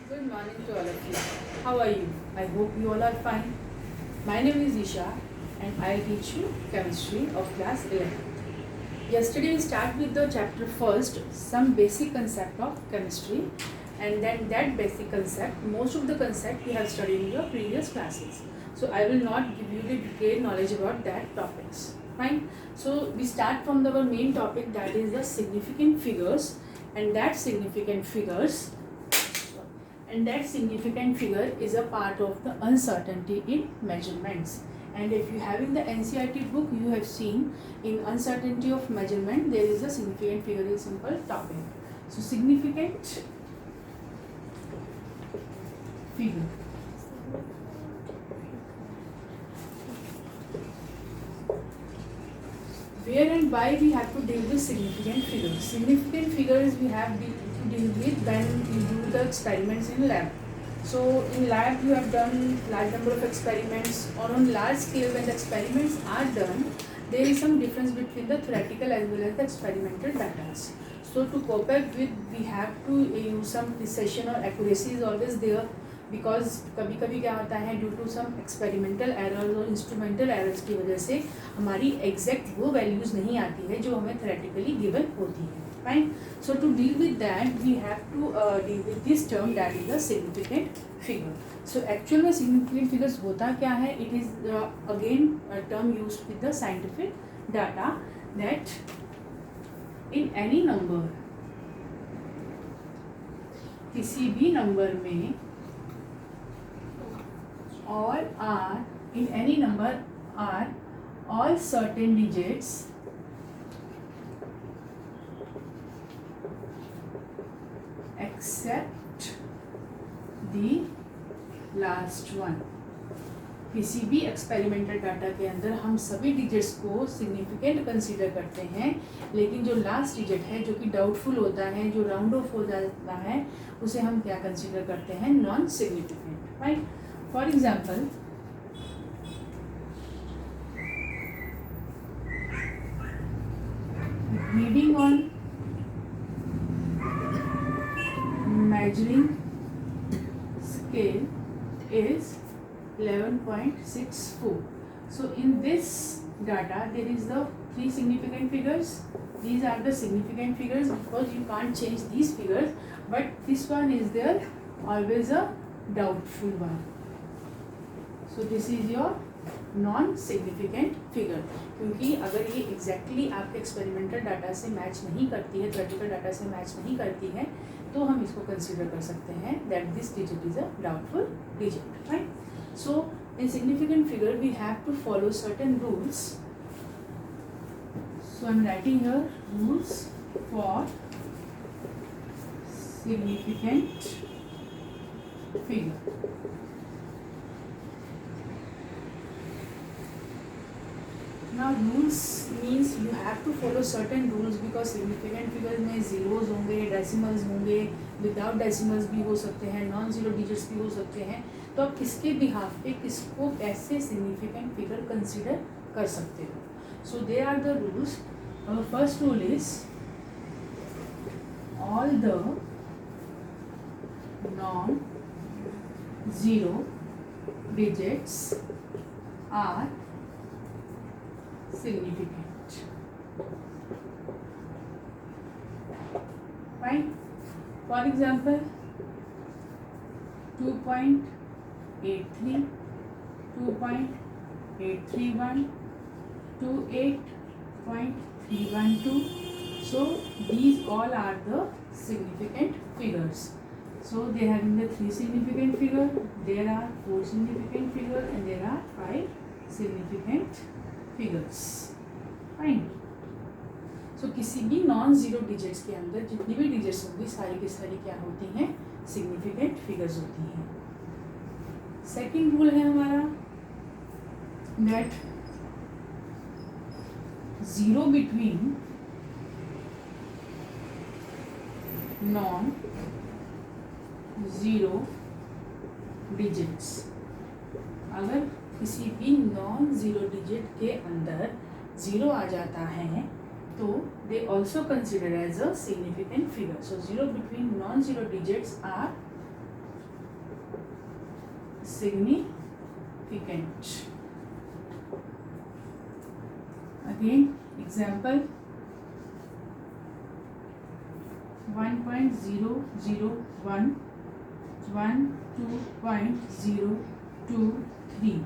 Good morning to all of you. How are you? I hope you all are fine. My name is Isha and I teach you chemistry of class 11. Yesterday we start with the chapter first, some basic concept of chemistry, and then that basic concept, most of the concept we have studied in your previous classes. So I will not give you the detailed knowledge about that topics. Fine. So we start from our main topic, that is the significant figures, and that significant figure is a part of the uncertainty in measurements. And if you have in the NCERT book, you have seen in uncertainty of measurement there is a significant figure in simple topic. So significant figure. Where and why we have to deal with significant figures? Significant figures we have to deal with when we do the experiments in lab. So in lab you have done large number of experiments, or on large scale when the experiments are done, there is some difference between the theoretical as well as the experimental data. So to cope up with, we have to use some precision or accuracy is always there, because कभी कभी क्या होता है, due to some experimental errors और instrumental errors की वजह से हमारी एग्जैक्ट वो वैल्यूज़ नहीं आती है जो हमें थ्योरेटिकली गिवन होती है. Fine. So to deal with that we have to deal with this term, that is a significant figure. So actual में सिग्निफिकेंट फिगर्स होता क्या है? It is again term use with the scientific data that in any number, किसी भी number में, all are in any number are all certain digits except the last one. किसी भी experimental data के अंदर हम सभी डिजिट्स को सिग्निफिकेंट कंसीडर करते हैं, लेकिन जो लास्ट डिजिट है जो कि डाउटफुल होता है, जो राउंड ऑफ हो जाता है, उसे हम क्या कंसीडर करते हैं? Non significant. Right. For example, reading on measuring scale is 11.64. So in this data there is the three significant figures. These are the significant figures because you can't change these figures, but this one is there always a doubtful one. So this is your non significant figure. क्योंकि अगर ये exactly आपके experimental data से match नहीं करती है, theoretical data से match नहीं करती है, तो हम इसको कंसीडर कर सकते हैं that this digit is a doubtful digit. Right. So in significant figure we have to follow certain rules. So I am writing here rules for significant figure. Now rules means you have to follow certain rules because significant figures में zeros होंगे, decimals होंगे, without decimals भी हो सकते हैं, non zero digits भी हो सकते हैं. तो आप किसके बिहाफ पे किसको कैसे significant figure consider कर सकते हो? So there are the rules. Our first rule is all the non-zero digits are significant. Fine. For example, 2.83, 2.831, 28.312. So these all are the significant figures. So they have in the three significant figure, there are four significant figure, and there are five significant figures. Fine. So किसी भी non zero digits के अंदर जितनी भी digits होंगी सारी की सारी क्या होती हैं? सिग्निफिकेंट फिगर्स होती हैं. सेकेंड रूल है हमारा that zero between non zero digits, अगर किसी भी नॉन ज़ीरो डिजिट के अंदर ज़ीरो आ जाता है तो they also consider as a significant figure. So 0 between non-zero digits are significant. Again, example 1.001, 2.023.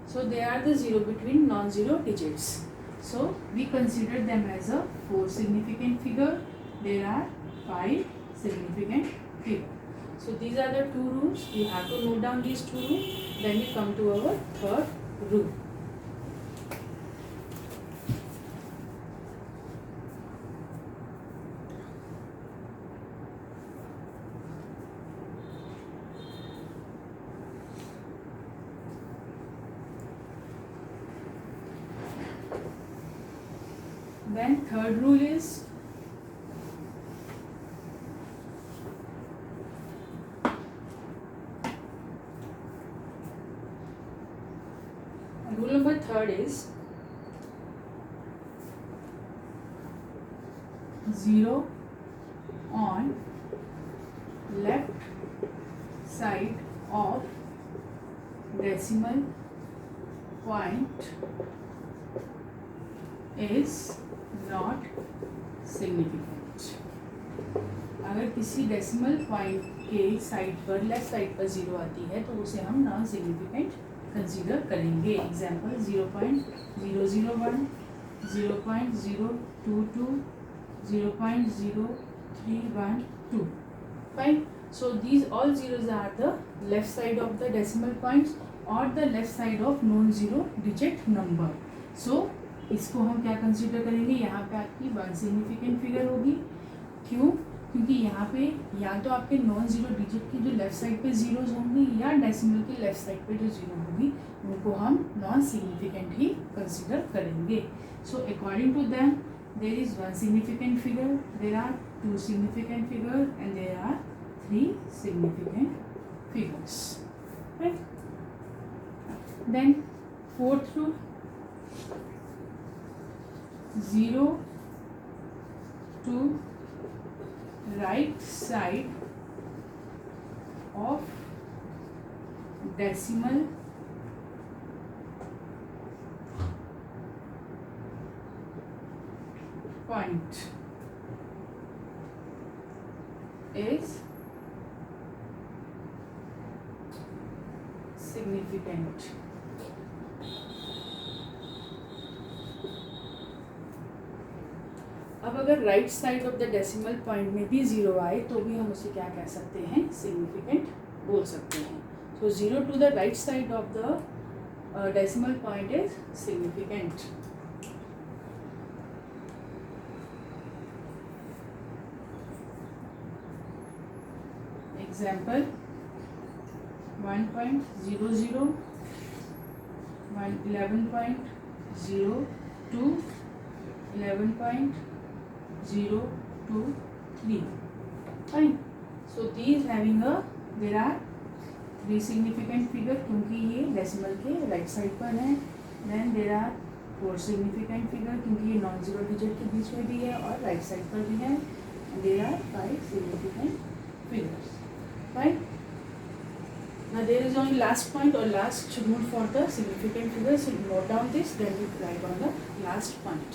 So they are the zero between non-zero digits. So we consider them as a 4 significant figure. There are 5 significant figure. So these are the 2 rules. We have to note down these 2 rules. Then we come to our third rule. Then third rule is rule number third is 0 on left side of decimal point is not significant. अगर किसी decimal point के side पर left side पर zero आती है तो उसे हम नॉन सिग्निफिकेंट कंसीडर करेंगे. Example 0.001, 0.022, 0.0312. Fine. So these all zeros are the left side of the decimal points or the left side of non-zero digit number. So इसको हम क्या कंसीडर करेंगे, यहाँ पे आपकी 1 सिग्निफिकेंट फिगर होगी. क्यों? क्योंकि यहाँ पे या तो आपके नॉन जीरो डिजिट की जो लेफ्ट साइड पे जीरोज होंगी या डेसिमल की लेफ्ट साइड पे जो जीरो होगी उनको हम नॉन सिग्निफिकेंट ही कंसीडर करेंगे. So according to them there is 1 significant figure, there are 2 significant figure and there are 3 significant figures. Right. Then fourth rule, 0 to right side of decimal point is significant. अब अगर right side of the decimal point में भी zero आए तो भी हम उसे क्या कह सकते हैं, सिग्निफिकेंट बोल सकते हैं. So 0 to the right side of the decimal point is significant. Example 1.00, 11.02, 11.023. Fine. So these having a, there are 3 significant figure क्योंकि ये डेसिमल के राइट साइड पर है. Then there are 4 significant figure क्योंकि ये नॉन जीरो डिजिट के बीच में भी है और राइट साइड पर भी है. There are 5 significant figures. Fine. Now there is only last point or last rule for the significant figures. So note down this, then we write on the last point.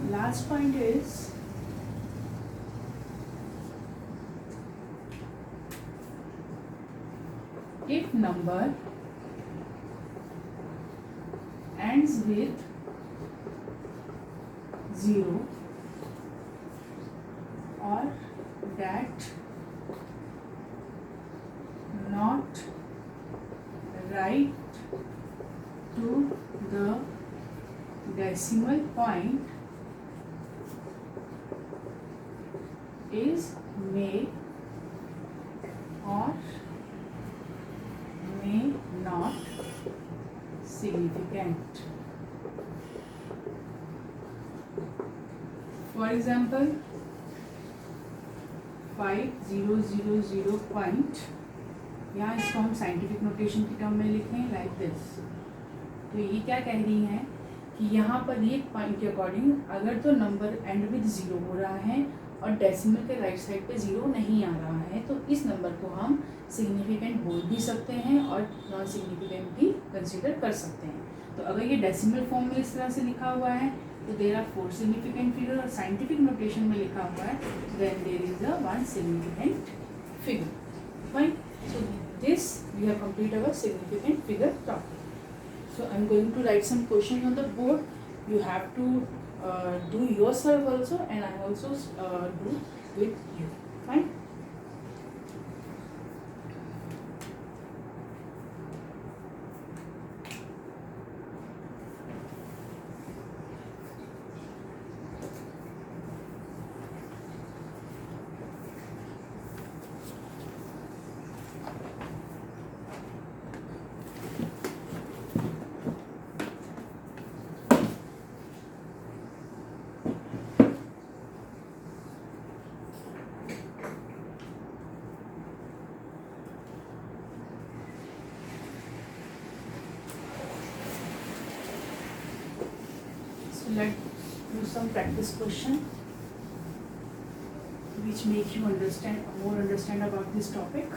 Last point is if number ends with 0 or that not right to the decimal point is made or significant. For example, 5000 point, यहाँ इसको हम scientific notation की term में लिखें like this. तो ये क्या कह रही हैं कि यहाँ पर ये पॉइंट के अकॉर्डिंग अगर तो नंबर एंड विद ज़ीरो हो रहा है और डेसिमल के राइट साइड पे ज़ीरो नहीं आ रहा है, तो इस नंबर को हम सिग्निफिकेंट बोल भी सकते हैं और नॉन सिग्निफिकेंट भी कंसिडर कर सकते हैं। तो अगर ये डेसिमल फॉर्म में इस तरह से लिखा हुआ है तो देर आर 4 सिग्निफिकेंट फिगर, और साइंटिफिक नोटेशन में लिखा हुआ है then there is a 1 significant figure. Fine, so this we have complete our significant figure topic. So I am going to write some questions on the board. You have to do yourself also, and I also do with you. Fine. Let's do some practice question which make you understand about this topic.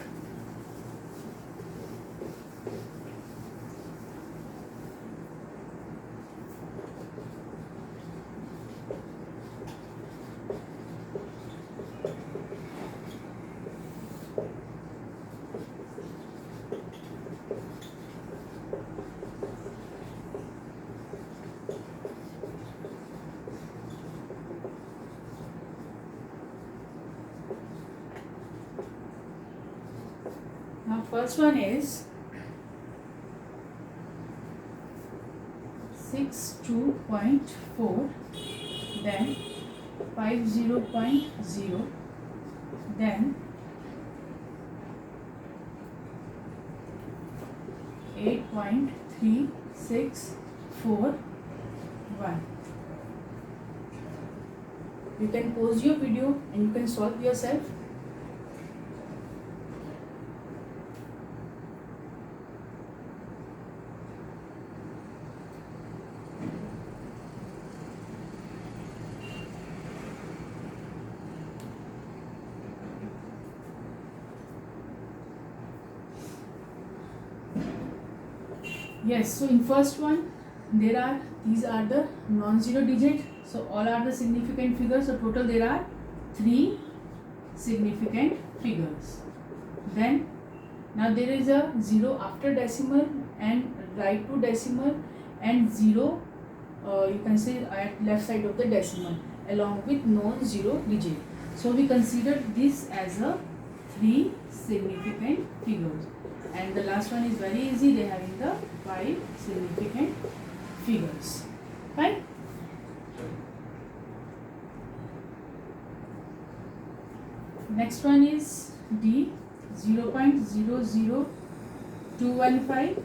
Now first one is 62.4, then 50.0, then 8.3641. You can pause your video and you can solve yourself. Yes, so in first one these are the non-zero digit, so all are the significant figures, so total there are 3 significant figures. Then now there is a 0 after decimal and right to decimal, and 0 you can say at left side of the decimal along with non-zero digit. So we consider this as a 3 significant figures. And the last one is very easy, they have in the 5 significant figures. Fine. Next one is D, 0.00215.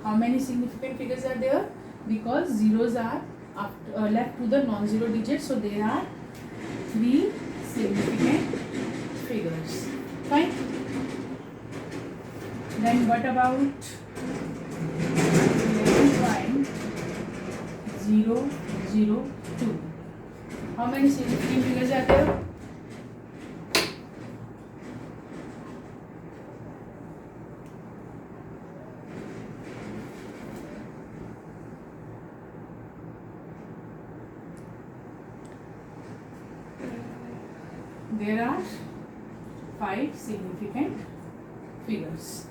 How many significant figures are there? Because zeros are left to the non-zero digits, so there are 3 significant figures. Fine. Then what about 11.002? How many significant figures are there? There are 5 significant figures.